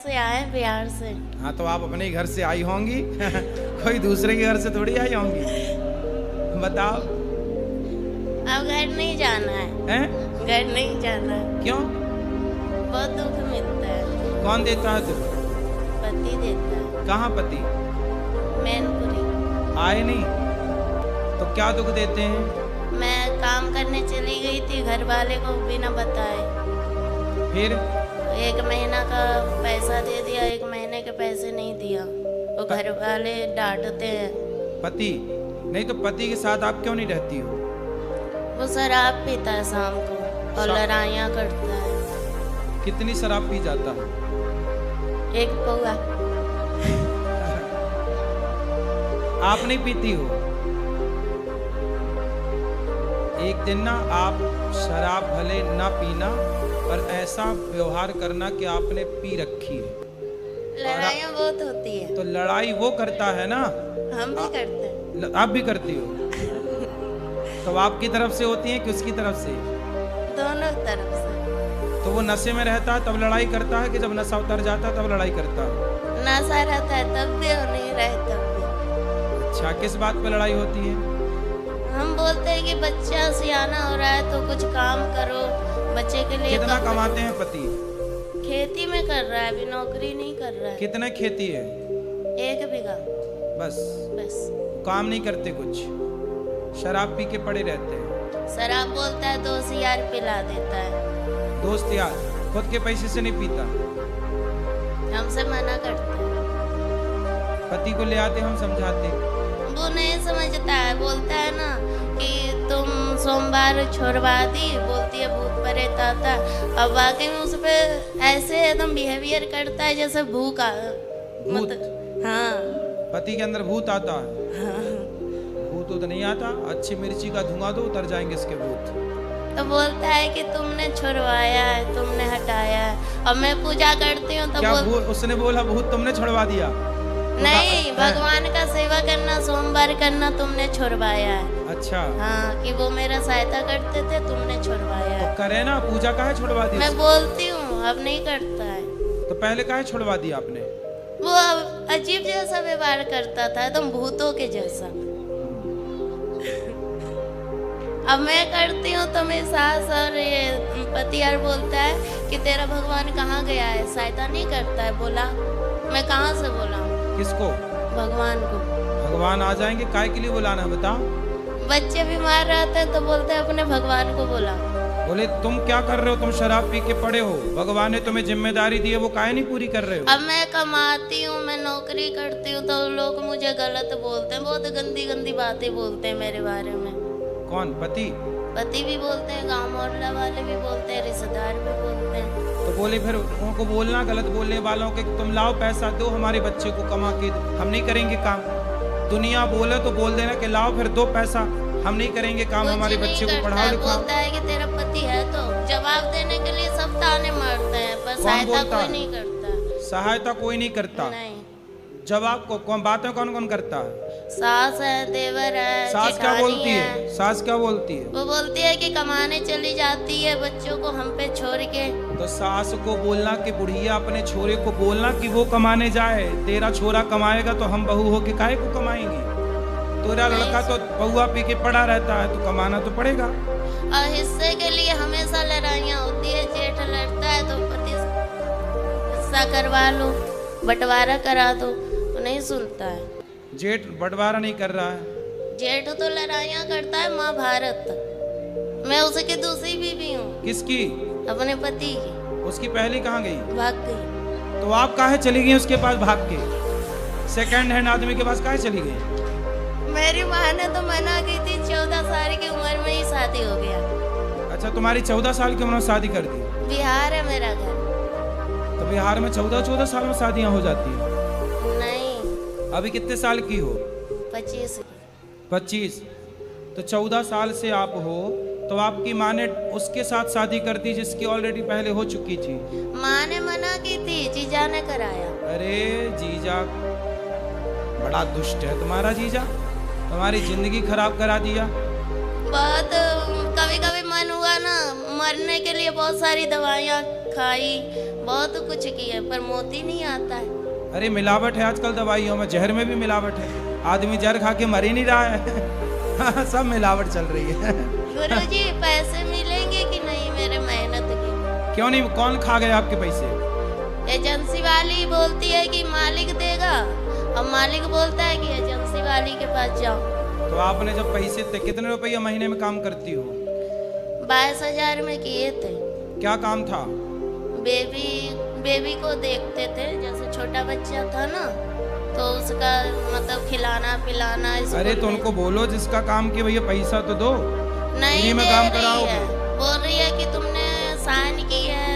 से आए बिहार से। हाँ तो आप अपने ही घर से आई होंगी कोई दूसरे के घर से थोड़ी आई होंगी। बताओ। अब घर नहीं जाना है। हैं? घर नहीं जाना है। क्यों? बहुत दुख मिलता है। कौन देता है तुम? पति देता है। कहाँ पति? मैनपुरी। आए नहीं तो क्या दुख देते हैं? मैं काम करने चली गई थी घर वाले को बिना बताए। फिर 1 महीना का पैसा दे दिया, 1 महीने के पैसे नहीं दिया। वो घर वाले डांटते हैं। पति नहीं तो पति के साथ आप क्यों नहीं रहती हो? वो शराब पीता है शाम को और लड़ाइयाँ करता है। कितनी शराब पी जाता है? 1 पौआ। आप नहीं पीती हो? एक दिन ना आप शराब भले ना पीना पर ऐसा व्यवहार करना कि आपने पी रखी है। लड़ाइयाँ बहुत होती है। तो लड़ाई वो करता है ना, हम भी करते हैं। आप भी करती हो? तो आपकी तरफ से होती है कि उसकी तरफ से? दोनों तरफ से। तो वो नशे में रहता है तब लड़ाई करता है कि जब नशा उतर जाता है तब लड़ाई करता है? नशा रहता है तब भी और नहीं रहता भी। अच्छा, किस बात पे लड़ाई होती है? हम बोलते हैं कि बच्चा सियाना हो रहा है तो कुछ काम करो बच्चे के लिए। कितना कमाते हैं पति? खेती में कर रहा है, अभी नौकरी नहीं कर रहा है। कितने खेती है? 1 बीघा। बस बस काम नहीं करते कुछ, शराब पी के पड़े रहते हैं। शराब बोलता है 2 यार पिला देता है। दोस्त यार खुद के पैसे से नहीं पीता? हमसे मना करता है। पति को ले आते हम समझाते। वो नहीं समझता है, बोलता है ना कि तुम सोमवार छोड़वा दी, बोलती है भूत प्रेत आता। अब वाकई में उस पे ऐसे एकदम बिहेवियर करता है जैसे भूख भूत? हाँ पति के अंदर भूत आता है? हाँ। भूत तो नहीं आता, अच्छी मिर्ची का धुआं दो उतर जाएंगे इसके भूत। तो बोलता है कि तुमने छुड़वाया है, तुमने हटाया है। और मैं पूजा करती हूँ तो क्या उसने बोला भूत तुमने छुड़वा दिया? नहीं, भगवान का सेवा करना, सोमवार करना तुमने छुड़वाया है। अच्छा हाँ, कि वो मेरा सहायता करते थे, तुमने छुड़वाया है। तो करे ना, पूजा काहे छुड़वा दी? मैं बोलती हूँ, अब नहीं करता है। तो पहले काहे छुड़वा दिया आपने? वो अजीब जैसा व्यवहार करता था, एकदम भूतों के जैसा। अब मैं करती हूँ तो मेरी सास और ये पति यार बोलता है कि तेरा भगवान कहाँ गया है, सहायता नहीं करता है। बोला मैं कहाँ से बोला हूँ? किसको? भगवान को। भगवान आ जाएंगे, काय के लिए बुलाना है बताओ? बच्चे बीमार रहते हैं तो बोलते हैं अपने भगवान को बोला। बोले तुम क्या कर रहे हो, तुम शराब पी के पड़े हो, भगवान ने तुम्हें जिम्मेदारी दी है वो काहे नहीं पूरी कर रहे हो? अब मैं कमाती हूँ, मैं नौकरी करती हूँ तो लोग मुझे गलत बोलते हैं, बहुत गंदी गंदी बातें बोलते हैं मेरे बारे में। कौन? पति? पति भी बोलते हैं, गाँव मोहल्ला वाले भी बोलते हैं, रिश्तेदार भी बोलते हैं। तो बोले फिर उनको बोलना गलत बोलने वालों के तुम लाओ पैसा दो हमारे बच्चे को कमा के, हम नहीं करेंगे काम। दुनिया बोले तो बोल देना कि लाओ फिर दो पैसा, हम नहीं करेंगे काम, हमारे बच्चे को पढ़ाओ लिखाओ। बोलता है कि तेरा पति है तो जवाब देने के लिए सब ताने मारते हैं, पर सहायता कोई नहीं करता। सहायता कोई नहीं करता? नहीं। जवाब को कौन, बातें कौन कौन करता है? सास है, देवर है, सास क्या बोलती है? है? सास क्या बोलती है? वो बोलती है कि कमाने चली जाती है बच्चों को हम पे छोड़ के। तो सास को बोलना कि बुढ़िया अपने छोरे को बोलना कि वो कमाने जाए, तेरा छोरा कमाएगा तो हम बहू होके काहे को कमाएंगे? तेरा लड़का तो बहुआ पी के पड़ा रहता है तो कमाना तो पड़ेगा। और हिस्से के लिए हमेशा लड़ाइयाँ होती है, जेठ लड़ता है तो पति हिस्सा करवा लो, बंटवारा करा दो, तो नहीं सुनता है। जेठ बंटवारा नहीं कर रहा है? जेठ तो लड़ाइयाँ करता है महाभारत। मैं उसकी दूसरी बीवी हूँ। किसकी? अपने पति की। उसकी पहली कहाँ गई? भाग गई। तो आप काहे चली गई उसके पास भाग के? सेकंड हैंड आदमी के पास काहे चली गई? मेरी माँ ने तो मना की थी, 14 साल की उम्र में ही शादी हो गया। अच्छा, तुम्हारी 14 साल की उम्र में शादी कर दी? बिहार है मेरा घर। तो बिहार में 14 साल में शादियां हो जाती हैं? नहीं। अभी कितने साल की हो? 25। 25। तो 14 साल से आप हो तो आपकी माँ ने उसके साथ शादी कर दी जिसकी ऑलरेडी पहले हो चुकी थी? माँ ने मना की थी, जीजा ने कराया। अरे जीजा बड़ा दुष्ट है तुम्हारा जीजा, तुम्हारी जिंदगी खराब करा दिया। बहुत कभी कभी मन हुआ ना मरने के लिए, बहुत सारी दवाइयाँ खाई, बहुत कुछ किया, पर मोती नहीं आता है। अरे मिलावट है आजकल दवाइयों में, जहर में भी मिलावट है। आदमी जहर खा के मर ही नहीं रहा है। सब मिलावट चल रही है। गुरुजी पैसे मिलेंगे कि नहीं मेरे मेहनत के? क्यों नहीं? कौन खा गया आपके पैसे? एजेंसी वाली बोलती है कि मालिक देगा, और मालिक बोलता है कि एजेंसी वाली के पास जाओ। तो आपने जब पैसे थे, कितने रुपये महीने में काम करती हो? 22,000 में किए थे। क्या काम था? बेबी को देखते थे, जैसे छोटा बच्चा था ना, तो उसका मतलब खिलाना पिलाना। अरे तो उनको बोलो जिसका काम किया भैया पैसा तो दो। नहीं में दे काम रही कराओगे? है, बोल रही है कि तुमने साइन की है,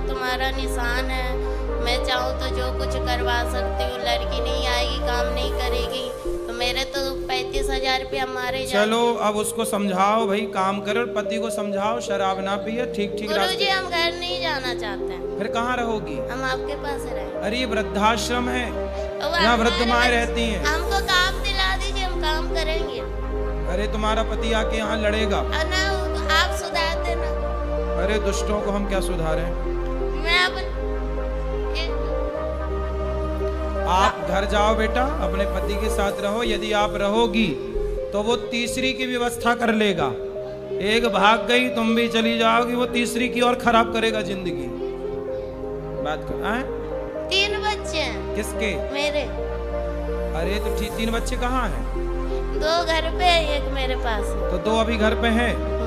तुम्हारा निशान है, मैं चाहूँ तो जो कुछ करवा सकती हूँ, लड़की नहीं आएगी, काम नहीं करेगी, तो मेरे तो 35,000 रुपया मारे जाए। चलो अब उसको समझाओ भाई, काम करे, और पति को समझाओ शराब ना पिए, ठीक ठीक गुरुजी रास्ते। हम घर नहीं जाना चाहते हैं। फिर कहाँ रहोगी? हम आपके पास रहे। अरे ये वृद्धाश्रम है, और यहाँ वृद्ध हमारे माएँ बच्चे- रहती हैं। हमको काम दिला दीजिए, हम काम करेंगे। अरे तुम्हारा पति आके यहाँ लड़ेगा। और ना आप सुधार देना। अरे दुष्टों को हम क्या सुधारें? मैं अब आप घर जाओ बेटा, अपने पति के साथ रहो। यदि आप रहोगी तो वो तीसरी की व्यवस्था कर लेगा। एक भाग गई, तुम भी चली जाओगी, वो तीसरी की और खराब करेगा जिंदगी। बात कर आए? 3 बच्चे हैं किसके? मेरे। अरे तो ठीक, 3 बच्चे कहाँ हैं? 2 घर पे है, 1 मेरे पास है। तो 2 अभी घर पे हैं।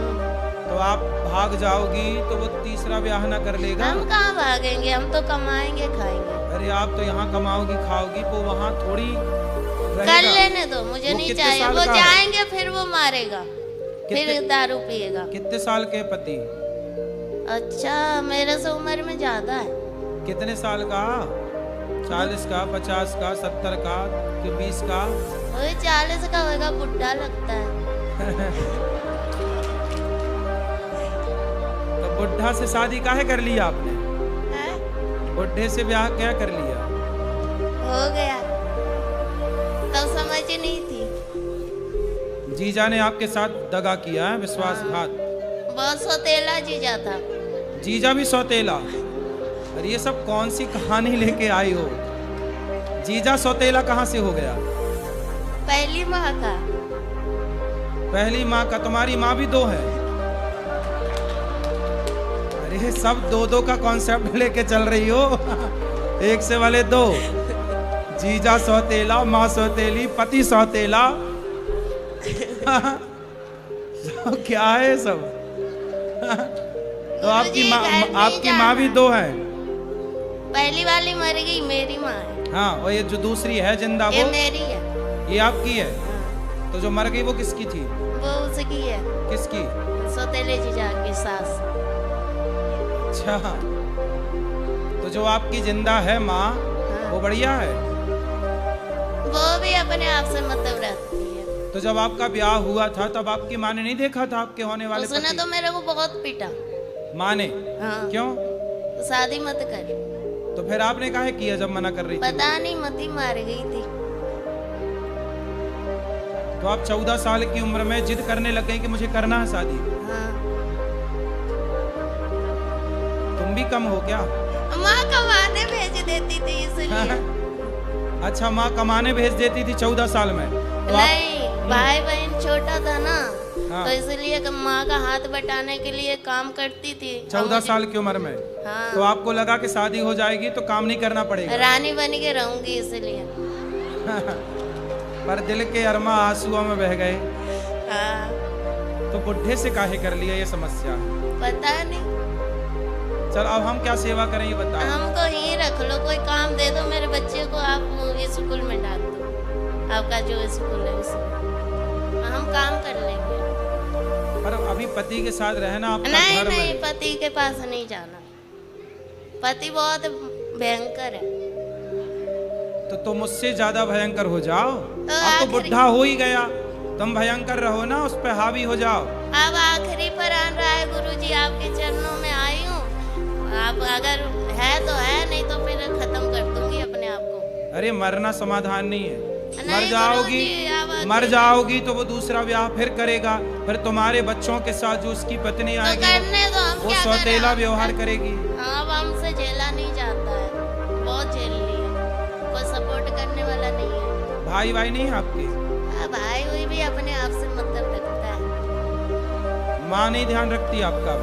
तो आप भाग जाओगी तो वो तीसरा ब्याह ना कर लेगा। हम कहाँ भागेंगे, हम तो कमाएंगे खाएंगे। अरे आप तो यहाँ कमाओगी खाओगी, वो वहाँ थोड़ी कर रहेगा। लेने दो, मुझे वो नहीं कितने चाहिए। साल वो का है? जाएंगे फिर वो मारेगा, फिर कितने- दारू पिएगा। कितने साल के पति? अच्छा मेरे से उम्र में ज्यादा है। कितने साल का? 40 का, 50 का, 70 का, कि 20 का? वही 40 का होगा, बुढ़ा लगता है। तो बुढ़ा से शादी काहे कर लिया आपने? हैं? बुढ़े से ब्याह क्या कर लिया? हो गया, तब समझ नहीं थी। जीजा ने आपके साथ दगा किया है, विश्वासघात। बहुत सौतेला जीजा था। जीजा भी सौतेला? अरे ये सब कौन सी कहानी लेके आई हो? जीजा सौतेला कहाँ से हो गया? पहली माँ का। पहली माँ का? तुम्हारी माँ भी 2 है? अरे सब 2-2 का कॉन्सेप्ट लेके चल रही हो। एक से वाले 2। जीजा सौतेला, माँ सौतेली, पति सौतेला। तो क्या है सब? तो आपकी माँ, आपकी माँ भी 2 है? पहली वाली मर गई, मेरी माँ है। हाँ, और ये जो दूसरी है जिंदा, ये वो मेरी है। ये आपकी है? हाँ, तो जो मर गई वो किसकी थी? वो उसकी है, किसकी? सौतेले जीजा की सास। अच्छा, तो जो आपकी जिंदा है माँ, वो बढ़िया है? वो भी अपने आप से मतलब रखती है। तो जब आपका ब्याह हुआ था तब आपकी माँ ने नहीं देखा था आपके होने वाले उसने पति? तो मेरे को बहुत पीटा। माँ ने? हाँ। क्यों? तो शादी मत कर। तो फिर आपने काहे किया जब मना कर रही थी? पता नहीं, मती मार गई थी। तो आप 14 साल की उम्र में जिद करने लग गई कि मुझे करना है शादी। हाँ। तुम भी कम हो क्या? माँ कमाने भेज देती थी इसलिए। अच्छा, माँ कमाने भेज देती थी 14 साल में? तो नहीं, भाई बहन छोटा था ना, हाँ। तो इसलिए माँ का हाथ बटाने के लिए काम करती थी। 14 साल की उम्र में? हाँ। तो आपको लगा कि शादी हो जाएगी तो काम नहीं करना पड़ेगा? रानी बन के रहूंगी इसलिए। पर दिल के अरमा आंसुओं में बह गए। हाँ। तो बुढ़े से काहे कर लिया ये समस्या? पता नहीं। चल अब हम क्या सेवा करें ये बताओ। हमको ही रख लो, कोई काम दे दो मेरे बच्चे को, आप स्कूल में डाल दो, आपका जो स्कूल है उसमें हम काम कर लेंगे। पर अभी पति के साथ रहना आपका नहीं धर्म नहीं, है। पति के पास नहीं जाना। पति बहुत भयंकर है। तो मुझसे ज्यादा भयंकर हो जाओ। अब तो आखिरी- बुढ़ा हो ही गया, तुम भयंकर रहो ना, उस पे हावी हो जाओ। अब आखिरी पर आन रहा है गुरुजी, आपके चरणों में आई हूँ। आप अगर है तो है, नहीं तो फिर खत्म कर दूंगी अपने आप को। अरे मरना समाधान नहीं है। नहीं मर जाओगी, गुरुजी, आप मर जाओगी तो वो दूसरा ब्याह फिर करेगा, फिर तुम्हारे बच्चों के साथ जो उसकी पत्नी तो आएगी करने दो, हम वो क्या सौतेला करें? व्यवहार करेगी। हाँ, अब वाला नहीं है। भाई भाई नहीं है आपके? भाई हुई भी अपने आप से मतलब रखता है। माँ नहीं ध्यान रखती आपका?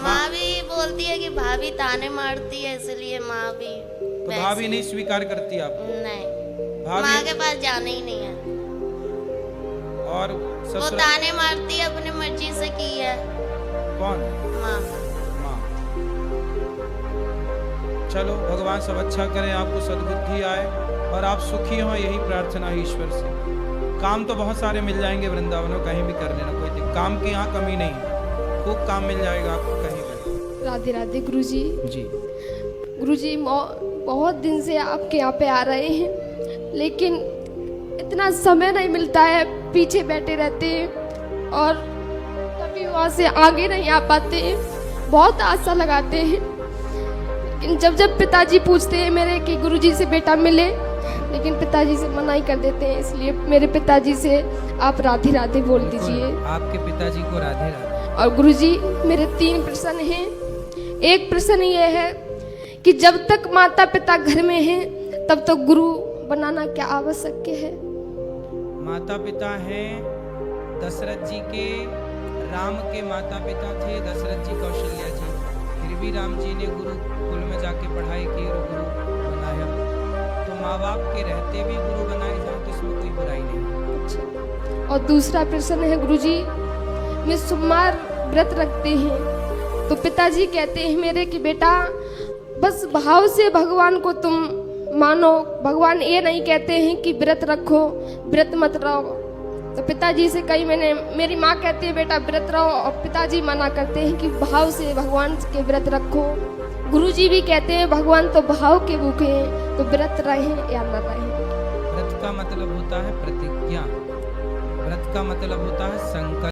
माँ भी बोलती है कि भाभी ताने मारती है, इसलिए माँ भी तो भाभी नहीं स्वीकार करती आपको? नहीं, माँ भाभी के पास जाना ही नहीं है। और वो ससुर ताने मारती है, अपनी मर्जी से की है। कौन? माँ। माँ। चलो भगवान सब अच्छा करें, आपको सद्बुद्धि आए और आप सुखी हो, यही प्रार्थना है ईश्वर से। काम तो बहुत सारे मिल जाएंगे वृंदावन में, कहीं भी कर लेना, कोई दिक्कत, काम की यहाँ कमी नहीं है, खूब काम मिल जाएगा आपको कहीं भी। राधे राधे गुरुजी। जी गुरुजी बहुत दिन से आपके यहाँ पे आ रहे हैं, लेकिन इतना समय नहीं मिलता है, पीछे बैठे रहते हैं और कभी वहाँ से आगे नहीं आ पाते हैं। बहुत आशा लगाते हैं, लेकिन जब जब पिताजी पूछते हैं मेरे कि गुरुजी से बेटा मिले, लेकिन पिताजी से मना ही कर देते हैं। इसलिए मेरे पिताजी से आप राधे राधे बोल दीजिए। आपके पिताजी को राधे राधे। और गुरुजी मेरे 3 प्रश्न हैं। एक प्रश्न ये है कि जब तक माता पिता घर में हैं तब तक गुरु बनाना क्या आवश्यक है? माता पिता हैं दशरथ जी के, राम के माता पिता थे दशरथ जी, कौशल्या जी। फिर भी राम जी ने गुरुकुल में जाके पढ़ाई की और गुरु बनाया। तो माँ बाप के रहते भी गुरु बनाए जाओ तो इसमें कोई बुराई नहीं। अच्छा। और दूसरा प्रश्न है गुरुजी, मैं सोमवार व्रत रखते हैं तो पिताजी कहते हैं मेरे कि बेटा बस भाव से भगवान को तुम मानो, भगवान ये नहीं कहते हैं कि व्रत रखो, व्रत मत रहो। तो पिताजी से मेरी माँ कहती है बेटा व्रत रहो, और पिताजी मना करते हैं कि भाव से भगवान के व्रत रखो। गुरुजी भी कहते हैं भगवान तो भाव के भूखे हैं, तो व्रत रहें या न रहें। व्रत का मतलब होता है प्रतिज्ञा, व्रत का मतलब होता है संकल्प।